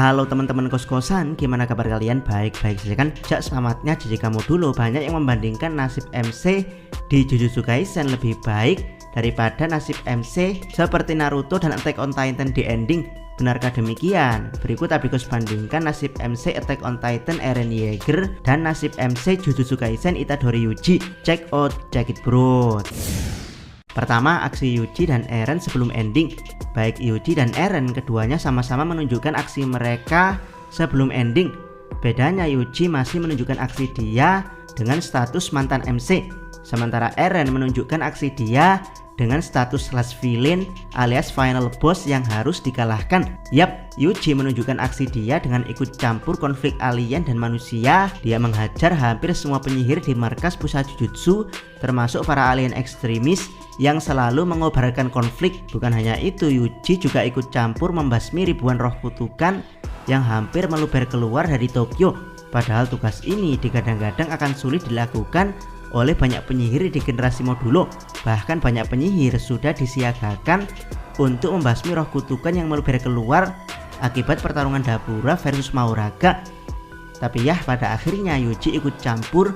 Halo teman-teman kos-kosan, gimana kabar kalian? Baik-baik saja kan? Jak selamatnya jadi kamu dulu. Banyak yang membandingkan nasib MC di Jujutsu Kaisen lebih baik daripada nasib MC seperti Naruto dan Attack on Titan di ending. Benarkah demikian? Berikut Abikos bandingkan nasib MC Attack on Titan Eren Yeager dan nasib MC Jujutsu Kaisen Itadori Yuji. Check out, check it bro. Pertama, aksi Yuji dan Eren sebelum ending. Baik Yuji dan Eren, keduanya sama-sama menunjukkan aksi mereka sebelum ending. Bedanya Yuji masih menunjukkan aksi dia dengan status mantan MC, sementara Eren menunjukkan aksi dia dengan status last villain alias final boss yang harus dikalahkan. Yap, Yuji menunjukkan aksi dia dengan ikut campur konflik alien dan manusia. Dia menghajar hampir semua penyihir di markas pusat Jujutsu, termasuk para alien ekstremis yang selalu mengobarkan konflik. Bukan hanya itu, Yuji juga ikut campur membasmi ribuan roh kutukan yang hampir meluber keluar dari Tokyo. Padahal tugas ini digadang-gadang akan sulit dilakukan oleh banyak penyihir di generasi modulo. Bahkan banyak penyihir sudah disiagakan untuk membasmi roh kutukan yang meluber keluar akibat pertarungan Dabura versus Mahoraga. Tapi ya, pada akhirnya Yuji ikut campur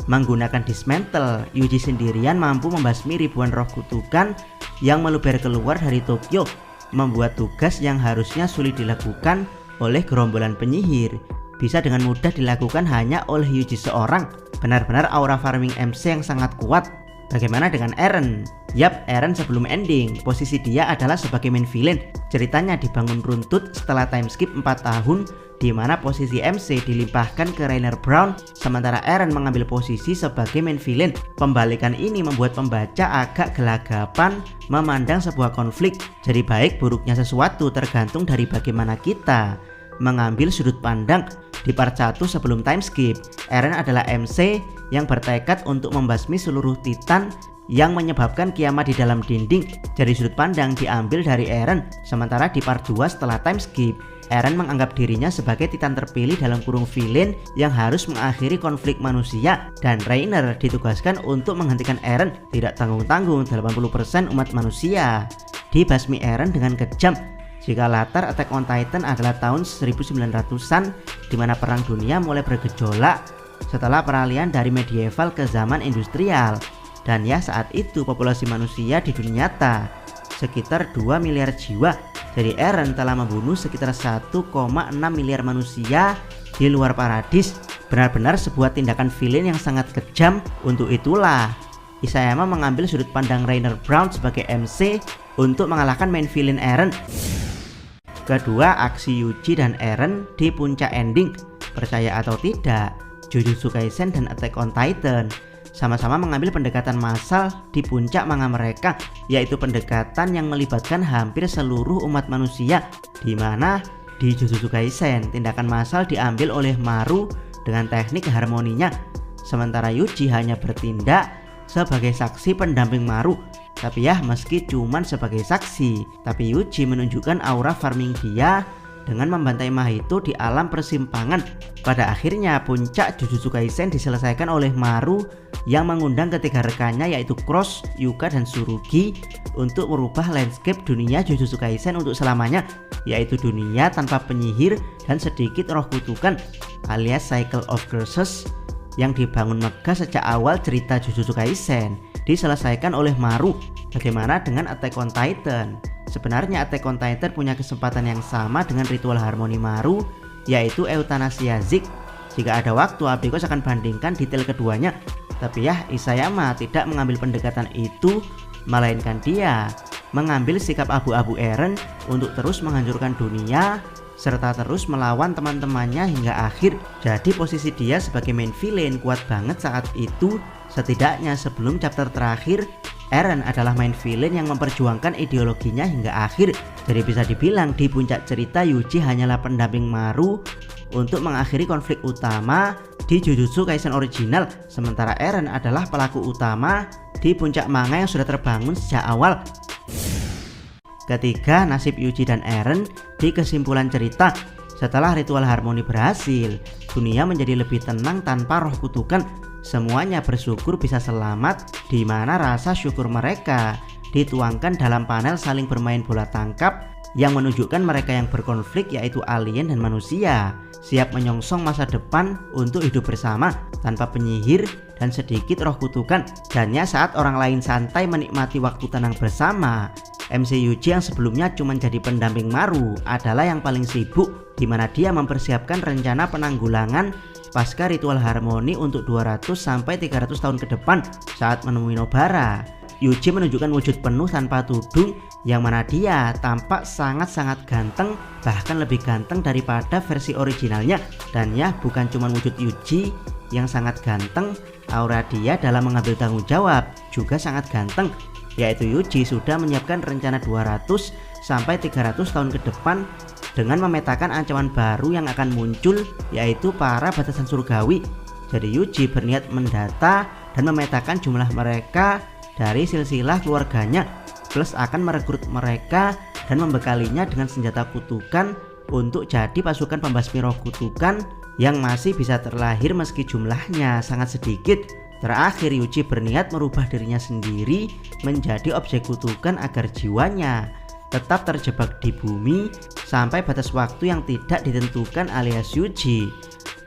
menggunakan dismantle. Yuji sendirian mampu membasmi ribuan roh kutukan yang meluber keluar dari Tokyo, membuat tugas yang harusnya sulit dilakukan oleh gerombolan penyihir bisa dengan mudah dilakukan hanya oleh Yuji seorang. Benar-benar aura farming MC yang sangat kuat. Bagaimana dengan Eren? Yap, Eren sebelum ending, posisi dia adalah sebagai main villain. Ceritanya dibangun runtut setelah time skip 4 tahun, di mana posisi MC dilimpahkan ke Rainer Brown, sementara Eren mengambil posisi sebagai main villain. Pembalikan ini membuat pembaca agak gelagapan memandang sebuah konflik. Jadi baik buruknya sesuatu tergantung dari bagaimana kita mengambil sudut pandang. Di part 1 sebelum time skip, Eren adalah MC yang bertekad untuk membasmi seluruh Titan yang menyebabkan kiamat di dalam dinding. Dari sudut pandang diambil dari Eren. Sementara di part 2 setelah time skip, Eren menganggap dirinya sebagai Titan terpilih dalam kurung villain yang harus mengakhiri konflik manusia, dan Rainer ditugaskan untuk menghentikan Eren. Tidak tanggung-tanggung 80% umat manusia dibasmi Eren dengan kejam. Jika latar Attack on Titan adalah tahun 1900-an, di mana perang dunia mulai bergejolak setelah peralihan dari medieval ke zaman industrial. Dan ya, saat itu populasi manusia di dunia nyata sekitar 2 miliar jiwa. Jadi Eren telah membunuh sekitar 1,6 miliar manusia di luar paradis. Benar-benar sebuah tindakan villain yang sangat kejam. Untuk itulah Isayama mengambil sudut pandang Rainer Brown sebagai MC untuk mengalahkan main villain Eren. Kedua, aksi Yuji dan Eren di puncak ending. Percaya atau tidak, Jujutsu Kaisen dan Attack on Titan sama-sama mengambil pendekatan massal di puncak manga mereka, yaitu pendekatan yang melibatkan hampir seluruh umat manusia. Di mana di Jujutsu Kaisen tindakan massal diambil oleh Maru dengan teknik harmoninya, sementara Yuji hanya bertindak sebagai saksi pendamping Maru. Tapi ya, meski cuman sebagai saksi, tapi Yuji menunjukkan aura farming dia dengan membantai Mahito di alam persimpangan. Pada akhirnya puncak Jujutsu Kaisen diselesaikan oleh Maru yang mengundang ketiga rekannya, yaitu Cross, Yuka, dan Tsurugi untuk merubah landscape dunia Jujutsu Kaisen untuk selamanya, yaitu dunia tanpa penyihir dan sedikit roh kutukan alias Cycle of Curses yang dibangun megah sejak awal cerita Jujutsu Kaisen diselesaikan oleh Maru. Bagaimana dengan Attack on Titan? Sebenarnya Attack on Titan punya kesempatan yang sama dengan ritual harmoni Maru, yaitu Euthanasia Zik. Jika ada waktu, Abikos akan bandingkan detail keduanya. Tapi ya, Isayama tidak mengambil pendekatan itu, melainkan dia mengambil sikap abu-abu Eren untuk terus menghancurkan dunia serta terus melawan teman-temannya hingga akhir. Jadi posisi dia sebagai main villain kuat banget saat itu. Setidaknya sebelum chapter terakhir, Eren adalah main villain yang memperjuangkan ideologinya hingga akhir. Jadi bisa dibilang di puncak cerita Yuji hanyalah pendamping Maru untuk mengakhiri konflik utama di Jujutsu Kaisen original, sementara Eren adalah pelaku utama di puncak manga yang sudah terbangun sejak awal. Ketiga, nasib Yuji dan Eren di kesimpulan cerita. Setelah ritual harmoni berhasil, dunia menjadi lebih tenang tanpa roh kutukan. Semuanya bersyukur bisa selamat, di mana rasa syukur mereka dituangkan dalam panel saling bermain bola tangkap yang menunjukkan mereka yang berkonflik yaitu alien dan manusia siap menyongsong masa depan untuk hidup bersama tanpa penyihir dan sedikit roh kutukan. Dannya saat orang lain santai menikmati waktu tenang bersama, MC Yuji yang sebelumnya cuma jadi pendamping Maru adalah yang paling sibuk, di mana dia mempersiapkan rencana penanggulangan pasca ritual harmoni untuk 200-300 tahun ke depan saat menemui Nobara. Yuji menunjukkan wujud penuh tanpa tudung yang mana dia tampak sangat-sangat ganteng, bahkan lebih ganteng daripada versi originalnya. Dan ya, bukan cuma wujud Yuji yang sangat ganteng, aura dia dalam mengambil tanggung jawab juga sangat ganteng, yaitu Yuji sudah menyiapkan rencana 200-300 tahun ke depan dengan memetakan ancaman baru yang akan muncul, yaitu para batasan surgawi. Jadi Yuji berniat mendata dan memetakan jumlah mereka dari silsilah keluarganya, plus akan merekrut mereka dan membekalinya dengan senjata kutukan untuk jadi pasukan pembasmi roh kutukan yang masih bisa terlahir meski jumlahnya sangat sedikit. Terakhir, Yuji berniat merubah dirinya sendiri menjadi objek kutukan agar jiwanya tetap terjebak di bumi sampai batas waktu yang tidak ditentukan, alias Yuji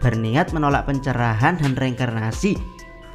berniat menolak pencerahan dan reinkarnasi.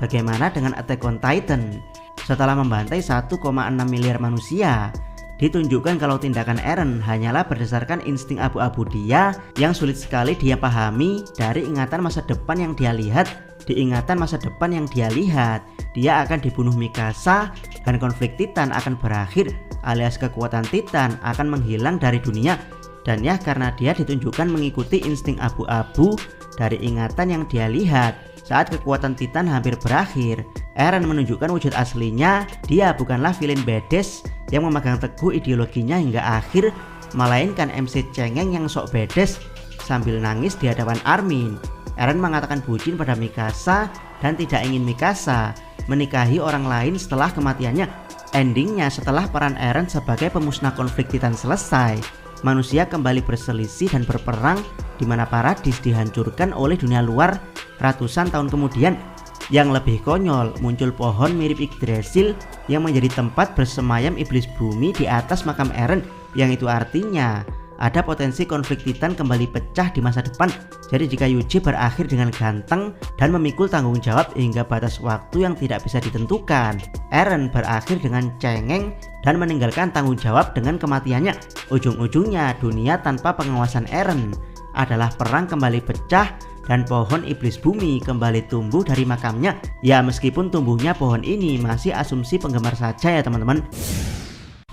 Bagaimana dengan Attack on Titan? Setelah membantai 1,6 miliar manusia, ditunjukkan kalau tindakan Eren hanyalah berdasarkan insting abu-abu dia yang sulit sekali dia pahami dari ingatan masa depan yang dia lihat. Di ingatan masa depan yang dia lihat, dia akan dibunuh Mikasa dan konflik Titan akan berakhir, alias kekuatan Titan akan menghilang dari dunia. Dan ya, karena dia ditunjukkan mengikuti insting abu-abu dari ingatan yang dia lihat, saat kekuatan Titan hampir berakhir, Eren menunjukkan wujud aslinya. Dia bukanlah villain bedes yang memegang teguh ideologinya hingga akhir, melainkan MC cengeng yang sok bedes sambil nangis di hadapan Armin. Eren mengatakan bucin pada Mikasa dan tidak ingin Mikasa menikahi orang lain setelah kematiannya. Endingnya, setelah peran Eren sebagai pemusnah konflik Titan selesai, manusia kembali berselisih dan berperang, di mana Paradis dihancurkan oleh dunia luar ratusan tahun kemudian. Yang lebih konyol, muncul pohon mirip Yggdrasil yang menjadi tempat bersemayam iblis bumi di atas makam Eren, yang itu artinya ada potensi konflik Titan kembali pecah di masa depan. Jadi jika Yuji berakhir dengan ganteng dan memikul tanggung jawab hingga batas waktu yang tidak bisa ditentukan, Eren berakhir dengan cengeng dan meninggalkan tanggung jawab dengan kematiannya. Ujung-ujungnya dunia tanpa pengawasan Eren adalah perang kembali pecah dan pohon iblis bumi kembali tumbuh dari makamnya. Ya, meskipun tumbuhnya pohon ini masih asumsi penggemar saja ya teman-teman.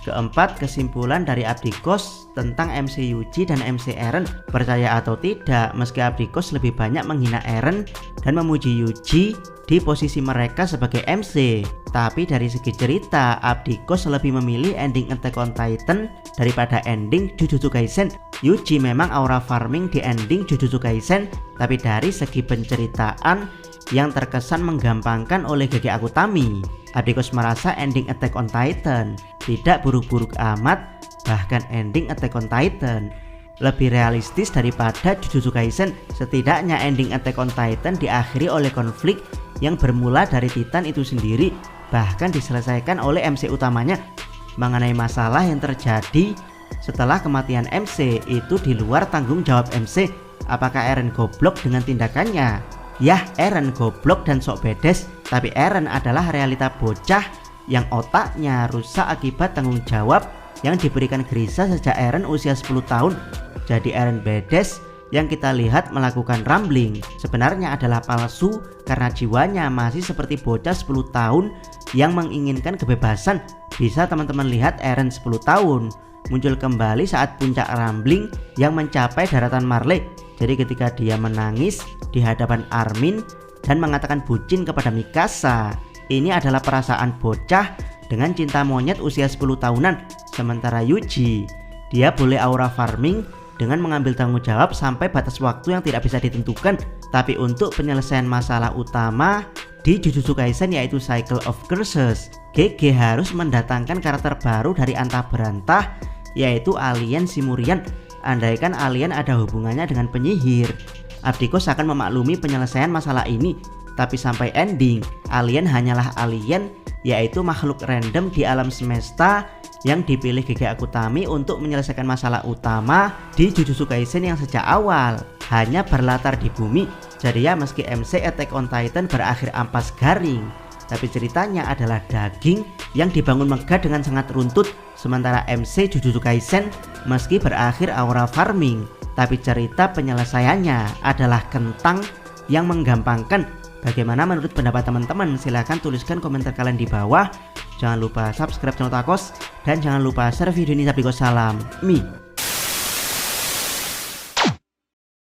Keempat, kesimpulan dari Abdikos tentang MC Yuji dan MC Eren. Percaya atau tidak, meski Abdikos lebih banyak menghina Eren dan memuji Yuji di posisi mereka sebagai MC, tapi dari segi cerita, Abdikos lebih memilih ending Attack on Titan daripada ending Jujutsu Kaisen. Yuji memang aura farming di ending Jujutsu Kaisen, tapi dari segi penceritaan yang terkesan menggampangkan oleh Gege Akutami, Abdikos merasa ending Attack on Titan tidak buruk-buruk amat. Bahkan ending Attack on Titan lebih realistis daripada Jujutsu Kaisen. Setidaknya ending Attack on Titan diakhiri oleh konflik yang bermula dari Titan itu sendiri, bahkan diselesaikan oleh MC utamanya. Mengenai masalah yang terjadi setelah kematian MC, itu di luar tanggung jawab MC. Apakah Eren goblok dengan tindakannya? Yah, Eren goblok dan sok bedes, tapi Eren adalah realita bocah yang otaknya rusak akibat tanggung jawab yang diberikan Grisa sejak Eren usia 10 tahun. Jadi Eren bedes yang kita lihat melakukan rambling sebenarnya adalah palsu karena jiwanya masih seperti bocah 10 tahun yang menginginkan kebebasan. Bisa teman-teman lihat Eren 10 tahun muncul kembali saat puncak rambling yang mencapai daratan Marley. Jadi ketika dia menangis di hadapan Armin dan mengatakan bucin kepada Mikasa, ini adalah perasaan bocah dengan cinta monyet usia 10 tahunan. Sementara Yuji, dia boleh aura farming dengan mengambil tanggung jawab sampai batas waktu yang tidak bisa ditentukan. Tapi untuk penyelesaian masalah utama di Jujutsu Kaisen, yaitu Cycle of Curses, GG harus mendatangkan karakter baru dari antah berantah, yaitu alien Simurian. Andaikan alien ada hubungannya dengan penyihir, Abdikos akan memaklumi penyelesaian masalah ini. Tapi sampai ending, alien hanyalah alien yaitu makhluk random di alam semesta yang dipilih Gege Akutami untuk menyelesaikan masalah utama di Jujutsu Kaisen yang sejak awal hanya berlatar di bumi. Jadi ya, meski MC Attack on Titan berakhir ampas garing, tapi ceritanya adalah daging yang dibangun megah dengan sangat runtut. Sementara MC Jujutsu Kaisen meski berakhir aura farming, tapi cerita penyelesaiannya adalah kentang yang menggampangkan. Bagaimana menurut pendapat teman-teman? Silahkan tuliskan komentar kalian di bawah. Jangan lupa subscribe channel Takos dan jangan lupa share video ini. Salam Mi.